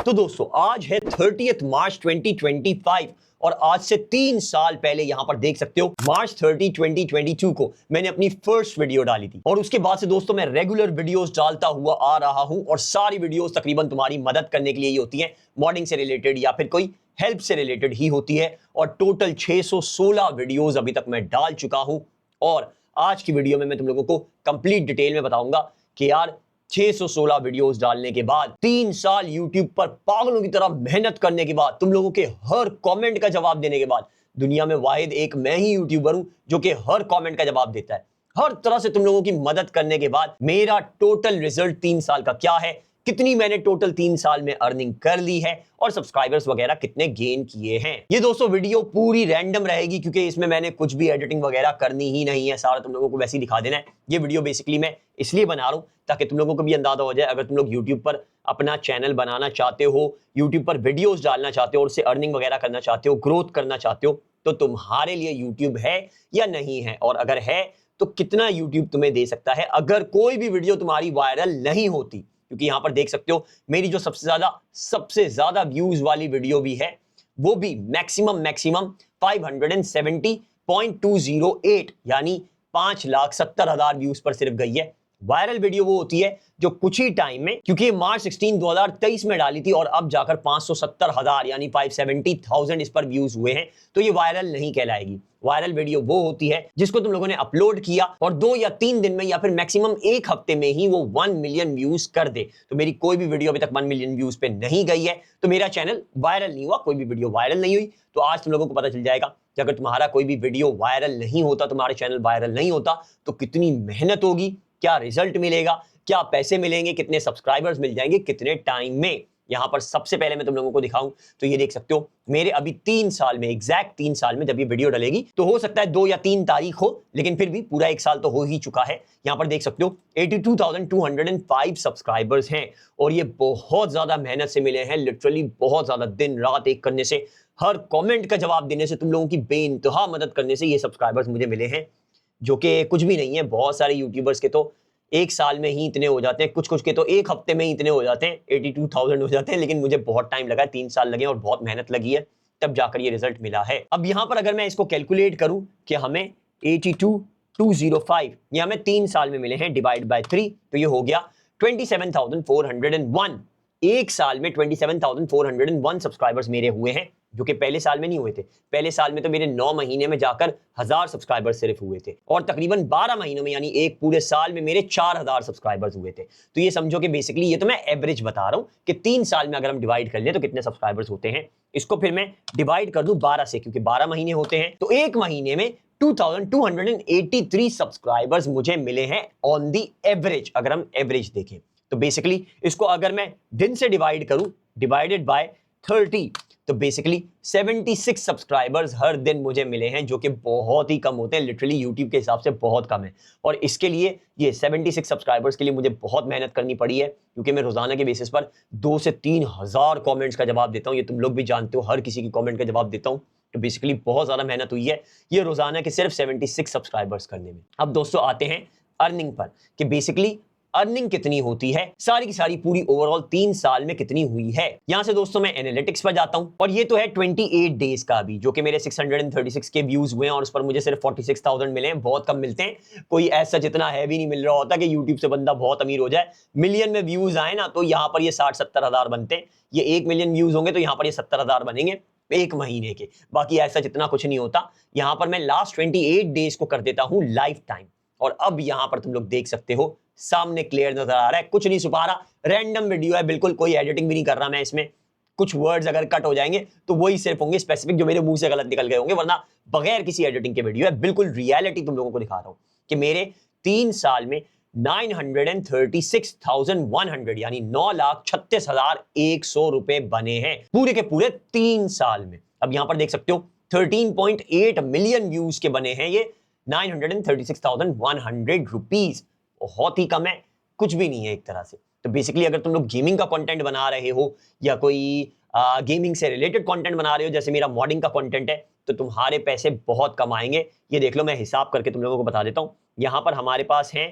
तो दोस्तों आज है 30 मार्च 2025 और आज से 3 साल पहले यहां पर देख सकते हो मार्च 30 2022 को मैंने अपनी फर्स्ट वीडियो डाली थी और उसके बाद से दोस्तों मैं रेगुलर वीडियोस डालता हुआ आ रहा हूं और सारी वीडियोस तकरीबन तुम्हारी मदद करने के लिए ही होती हैं, मॉडिंग से रिलेटेड या फिर कोई हेल्प से रिलेटेड ही होती है और टोटल 616 वीडियोस अभी तक मैं डाल चुका हूं। और आज की वीडियो में मैं तुम लोगों को कंप्लीट डिटेल में बताऊंगा कि यार 616 वीडियोस डालने के बाद 3 साल YouTube पर पागलों की तरह मेहनत करने के बाद तुम लोगों के हर कमेंट का जवाब देने के बाद दुनिया में वाहिद एक मैं ही यूट्यूबर हूं जो कि हर कमेंट का जवाब देता है, हर तरह से तुम लोगों की मदद करने के बाद मेरा टोटल रिजल्ट 3 साल का क्या है, कितनी मैंने टोटल 3 साल में अर्निंग कर ली है और सब्सक्राइबर्स वगैरह कितने गेन किए हैं। ये दोस्तों वीडियो पूरी रैंडम रहेगी क्योंकि इसमें मैंने कुछ भी एडिटिंग वगैरह करनी ही नहीं है, सारा तुम लोगों को वैसे ही दिखा देना है। ये वीडियो बेसिकली मैं इसलिए बना रहा हूं ताकि तुम लोगों को भी अंदाजा हो जाए, अगर तुम लोग यूट्यूब पर अपना चैनल बनाना चाहते हो, यूट्यूब पर वीडियोस डालना चाहते हो और उससे अर्निंग वगैरह करना चाहते हो, ग्रोथ करना चाहते हो, तो तुम्हारे लिए यूट्यूब है या नहीं है, और अगर है तो कितना यूट्यूब तुम्हें दे सकता है अगर कोई भी वीडियो तुम्हारी वायरल नहीं होती। क्योंकि यहां पर देख सकते हो मेरी जो सबसे ज्यादा व्यूज वाली वीडियो भी है वो भी मैक्सिमम 570.208 यानी 5,70,000 व्यूज पर सिर्फ गई है। वायरल वीडियो वो होती है जो कुछ ही टाइम में, क्योंकि मार्च 16 2023 में डाली थी और अब जाकर 570,000 यानी 570,000 इस पर व्यूज हुए हैं, तो ये वायरल नहीं कहलाएगी। वायरल वीडियो वो होती है जिसको तुम लोगों ने अपलोड किया और 2 या 3 दिन में या फिर मैक्सिमम 1 हफ्ते में ही वो 1 मिलियन व्यूज कर दे। तो मेरी कोई भी वीडियो अभी तक 1 मिलियन व्यूज पे नहीं गई है तो मेरा चैनल वायरल नहीं हुआ, कोई भी वीडियो वायरल नहीं हुई। तो आज तुम लोगों को पता चल जाएगा कि अगर तुम्हारा कोई भी वीडियो वायरल नहीं होता, तुम्हारा चैनल वायरल नहीं होता, तो कितनी मेहनत होगी, क्या रिजल्ट मिलेगा, क्या पैसे मिलेंगे, कितने सब्सक्राइबर्स मिल जाएंगे, कितने टाइम में। यहां पर सबसे पहले मैं तुम लोगों को दिखाऊं तो ये देख सकते हो मेरे अभी 3 साल में, एग्जैक्ट 3 साल में जब ये वीडियो डलेगी तो हो सकता है 2 या 3 तारीख हो, लेकिन फिर भी पूरा 1 साल तो हो ही चुका है। यहां पर देख सकते हो 82,205 सब्सक्राइबर्स हैं और ये बहुत ज्यादा मेहनत से मिले हैं, लिटरली बहुत ज्यादा दिन रात एक करने से, हर कॉमेंट का जवाब देने से, तुम लोगों की बेइंतहा मदद करने से ये सब्सक्राइबर्स मुझे मिले हैं, जो कि कुछ भी नहीं है। बहुत सारे यूट्यूबर्स के तो 1 साल में ही इतने हो जाते हैं, कुछ के तो 1 हफ्ते में ही इतने हो जाते हैं, 82,000 हो जाते हैं, लेकिन मुझे बहुत टाइम लगा, 3 साल लगे और बहुत मेहनत लगी है, तब जाकर ये रिजल्ट मिला है। अब यहां पर अगर मैं इसको कैलकुलेट करूं कि हमें 82,205 ये हमें 3 साल में मिले हैं, डिवाइड बाय 3, तो ये हो गया 27,401। 1 साल में 27,401 सब्सक्राइबर्स मेरे हुए हैं, जो कि पहले साल में नहीं हुए थे। पहले साल में तो मेरे 9 महीने में जाकर 1000 सब्सक्राइबर्स सिर्फ हुए थे और तकरीबन 12 महीनों में यानी एक पूरे साल में मेरे 4000 सब्सक्राइबर्स हुए थे। तो ये समझो कि बेसिकली ये तो मैं एवरेज बता रहा हूं कि 3 साल में अगर हम डिवाइड कर लें तो कितने सब्सक्राइबर्स होते हैं। इसको फिर मैं डिवाइड कर दूं 12 से, क्योंकि 12 महीने होते हैं, तो एक महीने में 2283 सब्सक्राइबर्स मुझे मिले हैं ऑन दी एवरेज, अगर हम एवरेज देखें तो। बेसिकली इसको अगर मैं दिन से डिवाइड करूं, डिवाइडेड बाय 30, तो बेसिकली 76 सब्सक्राइबर्स हर दिन मुझे मिले हैं, जो कि बहुत ही कम होते हैं, लिटरली यूट्यूब के हिसाब से बहुत कम है। और इसके लिए ये 76 सब्सक्राइबर्स के लिए मुझे बहुत मेहनत करनी पड़ी है, क्योंकि मैं रोजाना के बेसिस पर 2 से 3 हज़ार कमेंट्स का जवाब देता हूं। ये तुम लोग भी जानते हो, हर किसी की कमेंट का जवाब देता हूं, तो बेसिकली बहुत ज्यादा मेहनत हुई है ये रोजाना के सिर्फ 76 सब्सक्राइबर्स करने में। अब दोस्तों आते हैं अर्निंग पर कि बेसिकली अर्निंग कितनी होती है, सारी की सारी पूरी ओवरऑल 3 साल में कितनी हुई है। यहां से दोस्तों मैं एनालिटिक्स पर जाता हूं और ये तो है 28 डेज का अभी, जो कि मेरे 636 के व्यूज हुए हैं और उस पर मुझे सिर्फ 46,000 मिले हैं। बहुत कम मिलते हैं, कोई ऐसा जितना है भी नहीं मिल रहा होता कि यूट्यूब से बंदा बहुत अमीर हो जाए। मिलियन में व्यूज आए ना तो यहां पर ये 60-70 हजार बनते हैं, ये 1 मिलियन व्यूज होंगे तो यहां पर ये 70 हजार बनेंगे एक महीने के। बाकी ऐसा जितना कुछ नहीं होता। यहां पर मैं लास्ट 28 डेज को कर देता हूं लाइफ टाइम, और अब यहां पर तुम लोग देख सकते हो सामने क्लियर नजर आ रहा है, कुछ नहीं छुपा रहा, रैंडम वीडियो है, बिल्कुल कोई एडिटिंग भी नहीं कर रहा मैं इसमें। कुछ वर्ड्स अगर कट हो जाएंगे तो वही सिर्फ होंगे स्पेसिफिक, जो मेरे मुंह से गलत निकल गए होंगे, वरना बगैर किसी एडिटिंग के वीडियो है। बिल्कुल रियलिटी तुम लोगों को दिखा रहा हूं कि मेरे 3 साल में 936,100 यानी 9,36,100 रुपए बने हैं पूरे के पूरे 3 साल में। अब यहां पर देख सकते हो 13.8 मिलियन व्यूज के बने हैं ये 936,100 रुपीज। बहुत ही कम है, कुछ भी नहीं है एक तरह से। तो बेसिकली अगर तुम लोग गेमिंग का कंटेंट बना रहे हो या कोई गेमिंग से रिलेटेड कंटेंट बना रहे हो, जैसे मेरा मॉडिंग का कंटेंट है, तो तुम्हारे पैसे बहुत कम आएंगे। ये देख लो, मैं हिसाब करके तुम लोगों को बता देता हूं। यहां पर हमारे पास है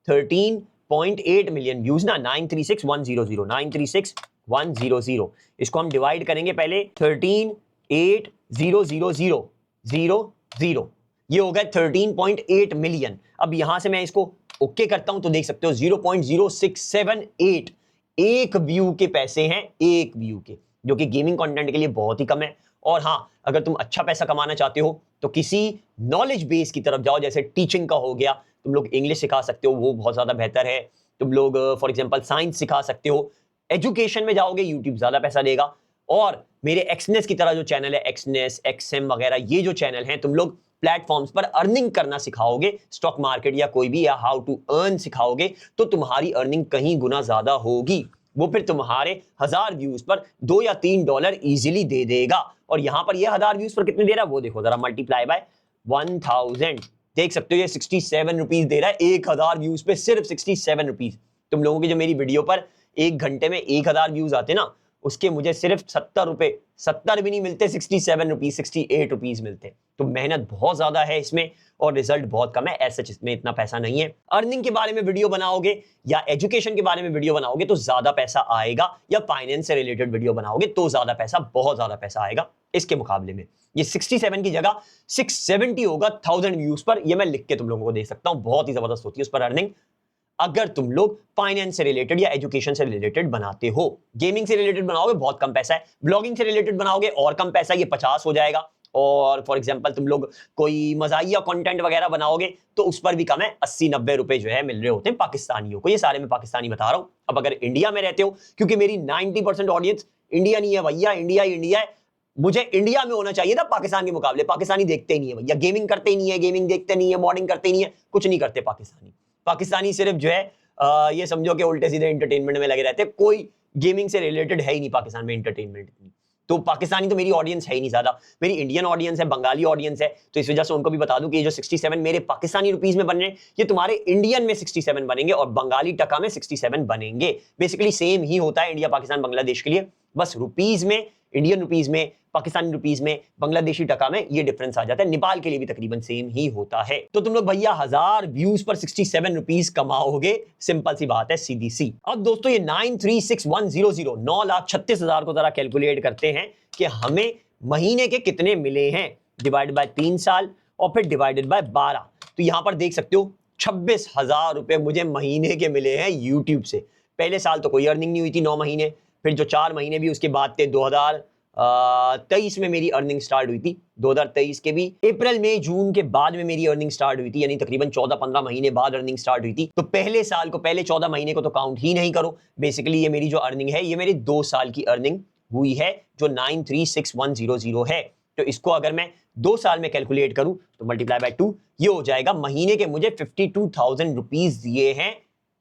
13.8 मिलियन व्यूज ना, 936,100 100। इसको हम डिवाइड करेंगे पहले 13,800,000 ये हो गया 13.8 मिलियन। अब यहां से मैं इसको ओके करता हूं तो देख सकते हो 0.0678 एक व्यू के पैसे हैं, एक व्यू के, जो कि गेमिंग कंटेंट के लिए बहुत ही कम है। और हाँ, अगर तुम अच्छा पैसा कमाना चाहते हो तो किसी नॉलेज बेस की तरफ जाओ, जैसे टीचिंग का हो गया, तुम लोग इंग्लिश सिखा सकते हो, वो बहुत ज्यादा बेहतर है। तुम लोग फॉर एग्जांपल साइंस सिखा सकते हो। एजुकेशन में जाओगे, यूट्यूब ज्यादा पैसा देगा। और मेरे एक्सनेस की तरह जो चैनल है, एक्सनेस, एक्सएम वगैरह, ये जो चैनल हैं, तुम लोग प्लेटफॉर्म्स पर अर्निंग करना सिखाओगे, स्टॉक मार्केट या कोई भी, या हाउ टू अर्न सिखाओगे, तो तुम्हारी अर्निंग कहीं गुना ज्यादा होगी। वो फिर तुम्हारे 1000 व्यूज पर $2 या $3 इजीली दे देगा। और यहां पर ये 1000 व्यूज पर कितने दे रहा है वो देखो जरा, मल्टीप्लाई बाय 1000, देख सकते हो ये 67 रुपीज दे रहा है 1000 व्यूज पे, सिर्फ 67 रुपीज। तुम लोगों की जो मेरी वीडियो पर 1 घंटे में 1000 व्यूज आते ना, उसके मुझे सिर्फ 70 रुपए, 70 भी नहीं मिलते, 67 रुपीज, 68 रुपीज मिलते। तो मेहनत बहुत ज्यादा है इसमें और रिजल्ट बहुत कम है। ऐसा इसमें इतना पैसा नहीं है। अर्निंग के बारे में वीडियो बनाओगे या एजुकेशन के बारे में वीडियो बनाओगे तो ज्यादा पैसा आएगा, या फाइनेंस से रिलेटेड वीडियो बनाओगे तो ज्यादा पैसा, बहुत ज्यादा पैसा आएगा। इसके मुकाबले में ये 67 की जगह 670 होगा 1000 व्यूज पर। ये मैं लिख के तुम लोगों को दे सकता हूं, बहुत ही जबरदस्त होती है उस पर अर्निंग, अगर तुम लोग फाइनेंस से रिलेटेड या एजुकेशन से रिलेटेड बनाते हो। गेमिंग से रिलेटेड बनाओगे बहुत कम पैसा है, ब्लॉगिंग से रिलेटेड बनाओगे और कम पैसा, ये 50 हो जाएगा। और फॉर एग्जांपल तुम लोग कोई मजाहिया कंटेंट वगैरह बनाओगे तो उस पर भी कम है, 80-90 रुपए जो है मिल रहे होते हैं पाकिस्तानियों को। ये सारे मैं पाकिस्तानी बता रहा हूं। अब अगर इंडिया में रहते हो, क्योंकि मेरी 90% ऑडियंस इंडिया नहीं है भैया, इंडिया ही इंडिया है, मुझे इंडिया में होना चाहिए था पाकिस्तान के मुकाबले। पाकिस्तानी देखते ही नहीं है भैया, गेमिंग करते ही नहीं है, गेमिंग देखते नहीं है, मॉडिंग करते ही नहीं है, कुछ नहीं करते पाकिस्तानी। पाकिस्तानी सिर्फ जो है ये समझो कि उल्टे सीधे एंटरटेनमेंट में लगे रहते हैं, कोई गेमिंग से रिलेटेड है ही नहीं पाकिस्तान में एंटरटेनमेंट। तो पाकिस्तानी तो मेरी ऑडियंस है ही नहीं ज्यादा, मेरी इंडियन ऑडियंस है, बंगाली ऑडियंस है। तो इस वजह से उनको भी बता दूं कि ये जो 67 मेरे पाकिस्तानी रुपीस में बन रहे हैं, ये तुम्हारे इंडियन में 67 बनेंगे और बंगाली टका में 67 बनेंगे। बेसिकली सेम ही होता है इंडिया, पाकिस्तान, बांग्लादेश के लिए, बस रुपीस में, इंडियन रुपीस में, पाकिस्तानी रुपीस में, बांग्लादेशी टका में ये डिफरेंस आ जाता है। नेपाल के लिए भी तकरीबन सेम ही होता है। तो तुम लोग भैया 1000 व्यूज पर 67 रुपीस कमाओगे, सिंपल सी बात है, सीधी सी। अब दोस्तों ये 9361000 9,36,000 को जरा कैलकुलेट करते हैं कि हमें महीने के कितने मिले हैं, डिवाइड बाय 3 साल और फिर डिवाइडेड बाय 12। तो यहां पर देख सकते हो 26,000 रुपए मुझे महीने के मिले हैं यूट्यूब से। पहले साल तो कोई अर्निंग नहीं हुई थी, 9 महीने, फिर जो 4 महीने भी उसके बाद थे 2023 में मेरी अर्निंग स्टार्ट हुई थी। 2023 के भी अप्रैल मई जून के बाद में मेरी अर्निंग स्टार्ट हुई थी, यानी तकरीबन 14-15 महीने बाद अर्निंग स्टार्ट हुई थी। तो पहले साल को, पहले 14 महीने को तो काउंट ही नहीं करो। बेसिकली ये मेरी जो अर्निंग है, ये मेरी 2 साल की अर्निंग हुई है, जो 9361000 है। तो इसको अगर मैं 2 साल में कैलकुलेट करूं तो मल्टीप्लाई बाय 2, ये हो जाएगा महीने के मुझे 52,000 रुपीज दिए हैं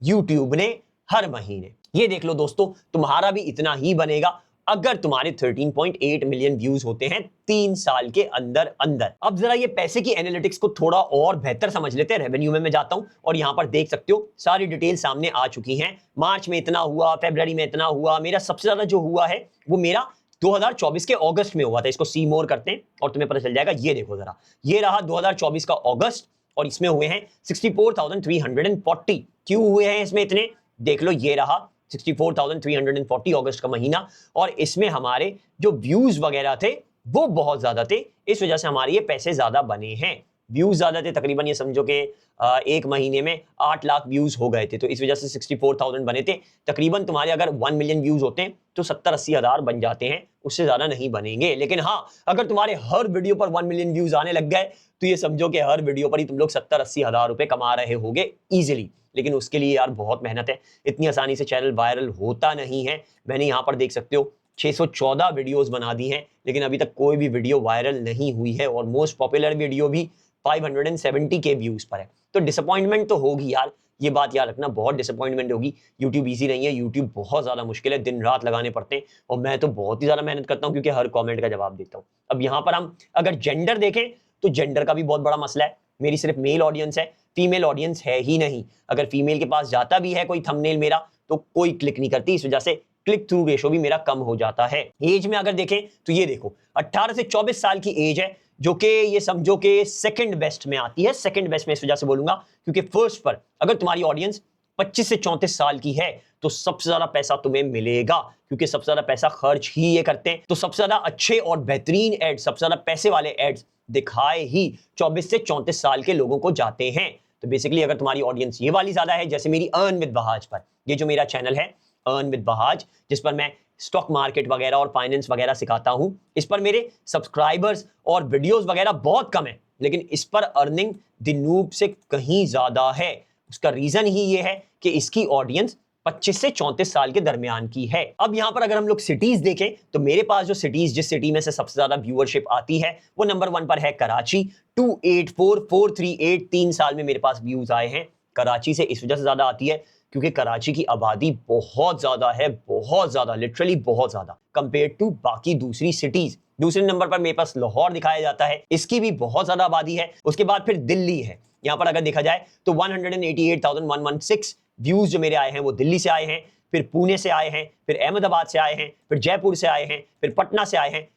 यूट्यूब ने हर महीने। ये देख लो दोस्तों, तुम्हारा भी इतना ही बनेगा अगर तुम्हारे 13.8 मिलियन व्यूज होते हैं 3 साल के अंदर अंदर। अब जरा ये पैसे की एनालिटिक्स को थोड़ा और बेहतर समझ लेते हैं। रेवेन्यू में मैं जाता हूं और यहां पर देख सकते हो सारी डिटेल सामने आ चुकी हैं। मार्च में इतना हुआ, फरवरी में इतना हुआ, मेरा सबसे ज्यादा जो हुआ है वो मेरा 2024 के अगस्त में हुआ था। इसको सी मोर करते हैं और तुम्हें पता चल जाएगा। ये देखो जरा, ये रहा 2024 का अगस्त और इसमें हुए हैं 64,340। क्यों हुए हैं इसमें इतने, देख लो, ये रहा 64,340 अगस्त का महीना, और इसमें हमारे जो व्यूज वगैरह थे वो बहुत ज्यादा थे, इस वजह से हमारे ये पैसे ज्यादा बने हैं। व्यूज ज्यादा थे, तकरीबन ये समझो कि एक महीने में 8 लाख व्यूज हो गए थे, तो इस वजह से 64,000 बने थे। तकरीबन तुम्हारे अगर 1 मिलियन व्यूज होते हैं तो 70-80 हजार बन जाते हैं, उससे ज्यादा नहीं बनेंगे। लेकिन हाँ, अगर तुम्हारे हर वीडियो पर 1 मिलियन व्यूज आने लग गए तो ये समझो कि हर वीडियो पर ही तुम लोग 70-80 हजार रुपए कमा रहे होगे इजिली। लेकिन उसके लिए यार बहुत मेहनत है, इतनी आसानी से चैनल वायरल होता नहीं है। मैंने यहाँ पर देख सकते हो 614 वीडियोस बना दी हैं, लेकिन अभी तक कोई भी वीडियो वायरल नहीं हुई है, और मोस्ट पॉपुलर वीडियो भी 570 के व्यूज पर है। तो डिसअपॉइंटमेंट तो होगी यार, ये बात याद रखना, बहुत डिसअपॉइंटमेंट होगी। यूट्यूब ईजी नहीं है, यूट्यूब बहुत ज्यादा मुश्किल है, दिन रात लगाने पड़ते हैं, और मैं तो बहुत ही ज्यादा मेहनत करता हूँ क्योंकि हर कॉमेंट का जवाब देता हूँ। अब यहाँ पर हम अगर जेंडर देखें तो जेंडर का भी बहुत बड़ा मसला है। मेरी सिर्फ मेल ऑडियंस है, फीमेल ऑडियंस है ही नहीं। अगर फीमेल के पास जाता भी है कोई थंबनेल मेरा तो कोई क्लिक नहीं करती, इस वजह से क्लिक थ्रू रेशो भी मेरा कम हो जाता है। एज में अगर देखें तो ये देखो 18 से 24 साल की एज है, जो कि ये समझो कि सेकंड बेस्ट में आती है। सेकंड बेस्ट में इस वजह से बोलूंगा क्योंकि फर्स्ट पर अगर तुम्हारी ऑडियंस 25 से 34 साल की है तो सबसे ज्यादा पैसा तुम्हें मिलेगा, क्योंकि सबसे ज्यादा पैसा खर्च ही ये करते हैं। तो सबसे ज्यादा अच्छे और बेहतरीन एड्स, सबसे ज्यादा पैसे वाले एड्स दिखाए ही 24 से 34 साल के लोगों को जाते हैं। तो बेसिकली अगर तुम्हारी ऑडियंस ये वाली ज्यादा है, जैसे मेरी अर्न विद बहाज पर, ये जो मेरा चैनल है अर्न विद बहाज, जिस पर मैं स्टॉक मार्केट वगैरह और फाइनेंस वगैरह सिखाता हूं, इस पर मेरे सब्सक्राइबर्स और वीडियोस वगैरह बहुत कम है, लेकिन इस पर अर्निंग द नूब से कहीं ज्यादा है। उसका रीजन ही ये है कि इसकी ऑडियंस 25 से 34 साल के दरमियान की है। अब यहां पर अगर हम लोग सिटीज देखें तो मेरे पास जो सिटीज, जिस सिटी में से सबसे ज्यादा व्यूअरशिप आती है वो नंबर 1 पर है कराची। 284438 3 साल में मेरे पास व्यूज आए हैं। कराची से इस वजह से ज्यादा आती है क्योंकि कराची की आबादी बहुत ज्यादा है, बहुत ज्यादा, लिटरली बहुत ज्यादा कंपेयर टू बाकी दूसरी सिटीज। दूसरे नंबर पर मेरे पास लाहौर दिखाया जाता है, इसकी भी बहुत ज्यादा आबादी है। उसके बाद फिर दिल्ली है। यहां पर अगर देखा जाए तो 188,116 व्यूज जो मेरे आए हैं वो दिल्ली से आए हैं, फिर पुणे से आए हैं, फिर अहमदाबाद से आए हैं, फिर जयपुर से आए हैं, फिर पटना से आए हैं।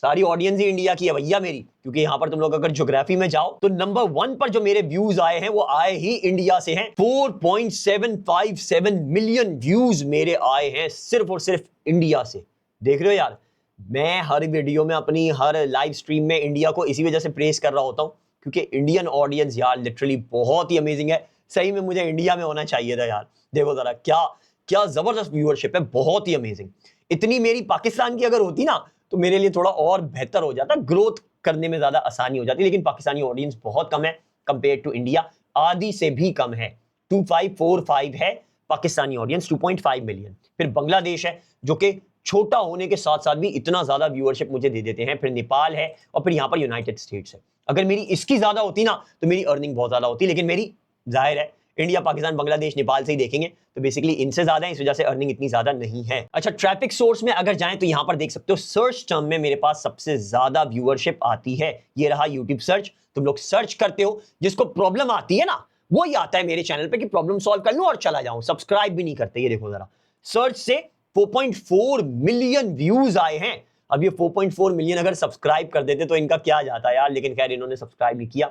सारी ऑडियंस ही इंडिया की है भैया मेरी, क्योंकि यहां पर तुम लोग अगर ज्योग्राफी में जाओ तो नंबर 1 पर जो मेरे व्यूज आए हैं वो आए ही इंडिया से हैं। 4.757 मिलियन व्यूज मेरे आए हैं सिर्फ और सिर्फ इंडिया से। देख रहे हो यार, मैं हर वीडियो में, अपनी हर लाइव स्ट्रीम में इंडिया को इसी वजह से प्रेस कर रहा होता हूं, क्योंकि इंडियन ऑडियंस यार लिटरली बहुत ही अमेजिंग है। सही में मुझे इंडिया में होना चाहिए था यार। देखो जरा क्या क्या जबरदस्त व्यूअरशिप है, बहुत ही अमेजिंग। इतनी मेरी पाकिस्तान की अगर होती ना तो मेरे लिए थोड़ा और बेहतर हो जाता, ग्रोथ करने में ज्यादा आसानी हो जाती, लेकिन पाकिस्तानी ऑडियंस बहुत कम है कंपेयर टू इंडिया, आधी से भी कम है। 2545 है पाकिस्तानी ऑडियंस, 2.5 मिलियन। फिर बांग्लादेश है जो कि छोटा होने के साथ साथ भी इतना ज्यादा व्यूअरशिप मुझे दे देते हैं। फिर नेपाल है और फिर यहाँ पर यूनाइटेड स्टेट्स है। अगर मेरी इसकी ज्यादा होती ना तो मेरी अर्निंग बहुत ज्यादा होती, लेकिन मेरी जाहिर है इंडिया, पाकिस्तान, बांग्लादेश, नेपाल से ही देखेंगे तो बेसिकली इनसे ज्यादा है, इस वजह से अर्निंग इतनी ज्यादा नहीं है। अच्छा, ट्रैफिक सोर्स में अगर जाएं तो यहां पर देख सकते हो सर्च टर्म में मेरे पास सबसे ज्यादा व्यूअरशिप आती है। ये रहा यूट्यूब सर्च। तुम लोग सर्च करते हो, जिसको प्रॉब्लम आती है ना वो ही आता है मेरे चैनल पे कि प्रॉब्लम सॉल्व कर लूं और चला जाऊं। सब्सक्राइब भी नहीं करते। ये देखो जरा, सर्च से 4.4 मिलियन व्यूज आए हैं। अब ये 4.4 मिलियन अगर सब्सक्राइब कर देते तो इनका क्या जाता यार, लेकिन खैर इन्होंने सब्सक्राइब नहीं किया।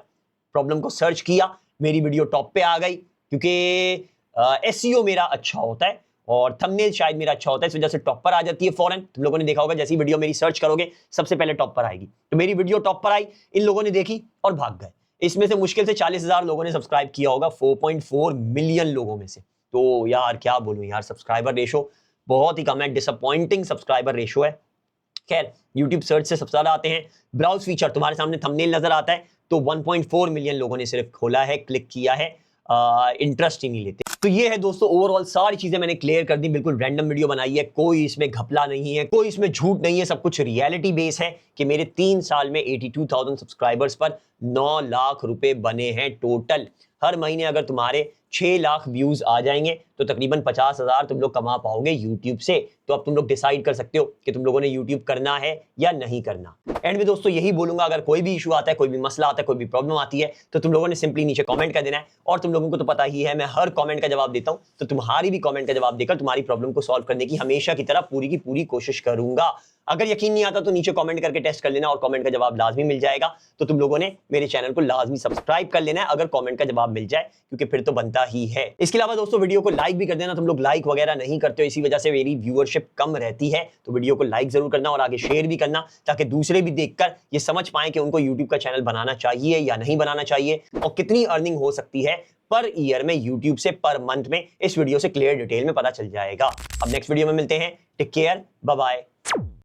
प्रॉब्लम को सर्च किया, मेरी वीडियो टॉप पे आ गई, क्योंकि एसईओ मेरा अच्छा होता है और थंबनेल शायद मेरा अच्छा होता है, इस वजह से टॉप पर आ जाती है फौरन। तुम लोगों ने देखा होगा जैसी वीडियो मेरी सर्च करोगे सबसे पहले टॉप पर आएगी। तो मेरी वीडियो टॉप पर आई, इन लोगों ने देखी और भाग गए। इसमें से मुश्किल से 40,000 लोगों ने सब्सक्राइब किया होगा 4.4 मिलियन लोगों में से। तो यार क्या बोलूं यार, सब्सक्राइबर रेशो बहुत ही कम है, डिसअपॉइंटिंग सब्सक्राइबर रेशो है। खैर, यूट्यूब सर्च से सबसे ज्यादा आते हैं। ब्राउज फीचर, तुम्हारे सामने थंबनेल नजर आता है तो 1.4 मिलियन लोगों ने सिर्फ खोला है, क्लिक किया है, इंटरेस्ट ही नहीं लेते। तो ये है दोस्तों, ओवरऑल सारी चीजें मैंने क्लियर कर दी। बिल्कुल रैंडम वीडियो बनाई है, कोई इसमें घपला नहीं है, कोई इसमें झूठ नहीं है, सब कुछ रियलिटी बेस है कि मेरे 3 साल में 82,000 सब्सक्राइबर्स पर 9 लाख रुपए बने हैं टोटल। हर महीने अगर तुम्हारे 6 लाख व्यूज आ जाएंगे तो तकरीबन 50,000 तुम लोग कमा पाओगे यूट्यूब से। तो अब तुम लोग डिसाइड कर सकते हो कि तुम लोगों ने यूट्यूब करना है या नहीं करना। एंड में दोस्तों यही बोलूंगा, अगर कोई भी इशू आता है, कोई भी मसला आता है, कोई भी प्रॉब्लम आती है तो तुम लोगों ने सिंपली नीचे कमेंट कर देना है। और तुम लोगों को तो पता ही है मैं हर कमेंट का जवाब देता हूं, तो तुम्हारी भी कमेंट का जवाब देकर तुम्हारी प्रॉब्लम को सॉल्व करने की हमेशा की तरह पूरी की पूरी कोशिश करूंगा। अगर यकीन नहीं आता तो नीचे कमेंट करके टेस्ट कर लेना और कमेंट का जवाब लाजमी मिल जाएगा। तो तुम लोगों ने मेरे चैनल को लाजमी सब्सक्राइब कर लेना है अगर कमेंट का जवाब मिल जाए, क्योंकि फिर तो बनता ही है। इसके अलावा दोस्तों वीडियो को लाइक भी कर देना। तुम लोग लाइक वगैरह नहीं करते हो, इसी वजह से मेरी व्यूअरशिप कम रहती है। तो वीडियो को लाइक जरूर करना और आगे शेयर भी करना, ताकि दूसरे भी देखकर ये समझ पाए कि उनको यूट्यूब का चैनल बनाना चाहिए या नहीं बनाना चाहिए और कितनी अर्निंग हो सकती है पर ईयर में यूट्यूब से, पर मंथ में। इस वीडियो से क्लियर डिटेल में पता चल जाएगा। अब नेक्स्ट वीडियो में मिलते हैं। Take care, bye bye.